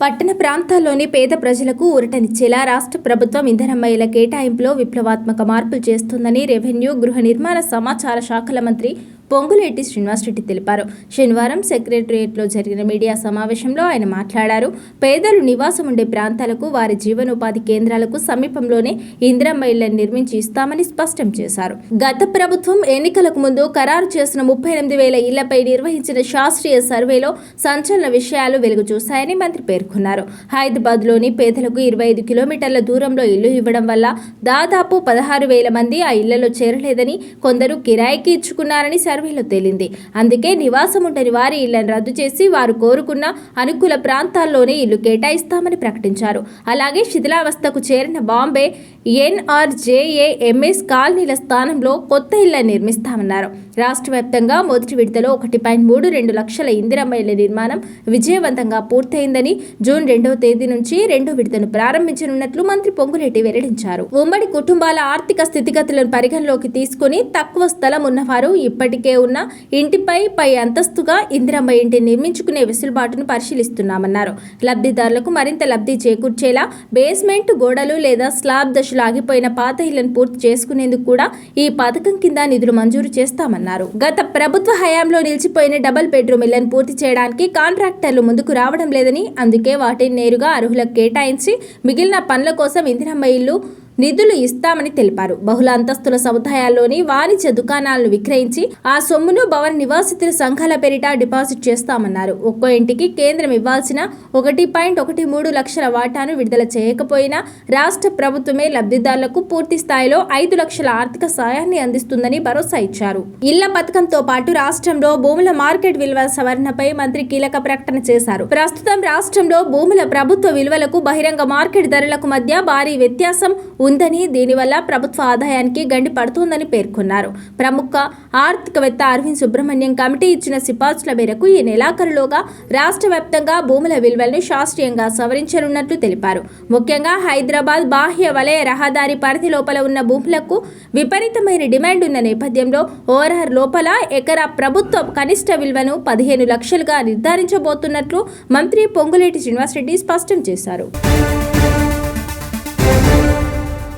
పట్టణ ప్రాంతాల్లోని పేద ప్రజలకు ఊరటనిచ్చేలా రాష్ట్ర ప్రభుత్వం ఇంధనమయ్యల కేటాయింపులో విప్లవాత్మక మార్పులు చేస్తుందని రెవెన్యూ, గృహ నిర్మాణ, సమాచార శాఖల మంత్రి పొంగులేటి శ్రీనివాసరెడ్డి తెలిపారు. శనివారం సెక్రటేరియట్లో జరిగిన మీడియా సమావేశంలో ఆయన మాట్లాడారు. పేదలు నివాసం ఉండే ప్రాంతాలకు, వారి జీవనోపాధి కేంద్రాలకు సమీపంలోనే ఇందిరమ్మ ఇళ్లను నిర్మించి ఇస్తామని స్పష్టం చేశారు. గత ప్రభుత్వం ఎన్నికలకు ముందు ఖరారు చేసిన 38,000 ఇళ్లపై నిర్వహించిన శాస్త్రీయ సర్వేలో సంచలన విషయాలు వెలుగు చూశాయని మంత్రి పేర్కొన్నారు. హైదరాబాద్లోని పేదలకు 25 కిలోమీటర్ల దూరంలో ఇల్లు ఇవ్వడం వల్ల దాదాపు 16,000 మంది ఆ ఇళ్లలో చేరలేదని, కొందరు కిరాయికి ఇచ్చుకున్నారని సర్వేలో తేలింది. అందుకే నివాసం ఉండని వారి ఇళ్లను రద్దు చేసి వారు కోరుకున్న అనుకూల ప్రాంతాల్లోనే ఇల్లు కేటాయిస్తామని ప్రకటించారు. అలాగే శిథిలావస్థకు చేరిన బాంబే NRJAMS కాలనీల స్థానంలో కొత్త ఇళ్లను నిర్మిస్తామన్నారు. రాష్ట్ర వ్యాప్తంగా మొదటి విడతలో 1.32 లక్షల ఇందిరమ్మ ఇళ్ల నిర్మాణం విజయవంతంగా పూర్తయిందని, జూన్ 2వ తేదీ నుంచి 2వ విడతను ప్రారంభించనున్నట్లు మంత్రి పొంగులేటి వెల్లడించారు. ఉమ్మడి కుటుంబాల ఆర్థిక స్థితిగతులను పరిగణలోకి తీసుకుని తక్కువ స్థలం ఉన్నవారు ఇప్పటికే ఉన్న ఇంటిపై పై అంతస్తుగా ఇందిరమ్మ ఇంటిని నిర్మించుకునే వెసులుబాటును పరిశీలిస్తున్నామన్నారు. లబ్ధిదారులకు మరింత లబ్ధి చేకూర్చేలా బేస్మెంట్, గోడలు లేదా స్లాబ్ దశలు ఆగిపోయిన పాత ఇళ్లను పూర్తి చేసుకునేందుకు కూడా ఈ పథకం కింద నిధులు మంజూరు చేస్తామన్నారు. గత ప్రభుత్వ హయాంలో నిలిచిపోయిన డబుల్ బెడ్రూమ్ ఇళ్లను పూర్తి చేయడానికి కాంట్రాక్టర్లు ముందుకు రావడం లేదని, అందుకే వాటిని నేరుగా అర్హులకు కేటాయించి మిగిలిన పనుల కోసం ఇందిరమ్మ ఇల్లు నిధులు ఇస్తామని తెలిపారు. బహుళ అంతస్తుల సముదాయాల్లోని వాణిజ్య దుకాణాలను విక్రయించి ఆ సొమ్మును భవన నివాసితుల సంఘాల పేరిట డిపాజిట్ చేస్తామన్నారు. ఒక్కో ఇంటికి కేంద్రం ఇవ్వాల్సిన 1.13 లక్షల వాటాను విడుదల చేయకపోయినా రాష్ట్ర ప్రభుత్వమే లబ్ధిదారులకు పూర్తి స్థాయిలో 5 లక్షల ఆర్థిక సాయాన్ని అందిస్తుందని భరోసా ఇచ్చారు. ఇళ్ల పథకంతో పాటు రాష్ట్రంలో భూముల మార్కెట్ విలువ సవరణపై మంత్రి కీలక ప్రకటన చేశారు. ప్రస్తుతం రాష్ట్రంలో భూముల ప్రభుత్వ విలువలకు బహిరంగ మార్కెట్ ధరలకు మధ్య భారీ వ్యత్యాసం ఉందని, దీనివల్ల ప్రభుత్వ ఆదాయానికి గండి పడుతోందని పేర్కొన్నారు. ప్రముఖ ఆర్థికవేత్త అరవింద్ సుబ్రహ్మణ్యం కమిటీ ఇచ్చిన సిఫార్సుల మేరకు ఈ నెలాఖరులోగా రాష్ట్ర వ్యాప్తంగా భూముల విలువలను శాస్త్రీయంగా సవరించనున్నట్లు తెలిపారు. ముఖ్యంగా హైదరాబాద్ బాహ్య వలయ రహదారి పరిధి లోపల ఉన్న భూములకు విపరీతమైన డిమాండ్ ఉన్న నేపథ్యంలో ఓఆర్ఆర్ లోపల ఎకరా ప్రభుత్వ కనిష్ట విలువను 15 లక్షలుగా నిర్ధారించబోతున్నట్లు మంత్రి పొంగులేటి శ్రీనివాసరెడ్డి స్పష్టం చేశారు.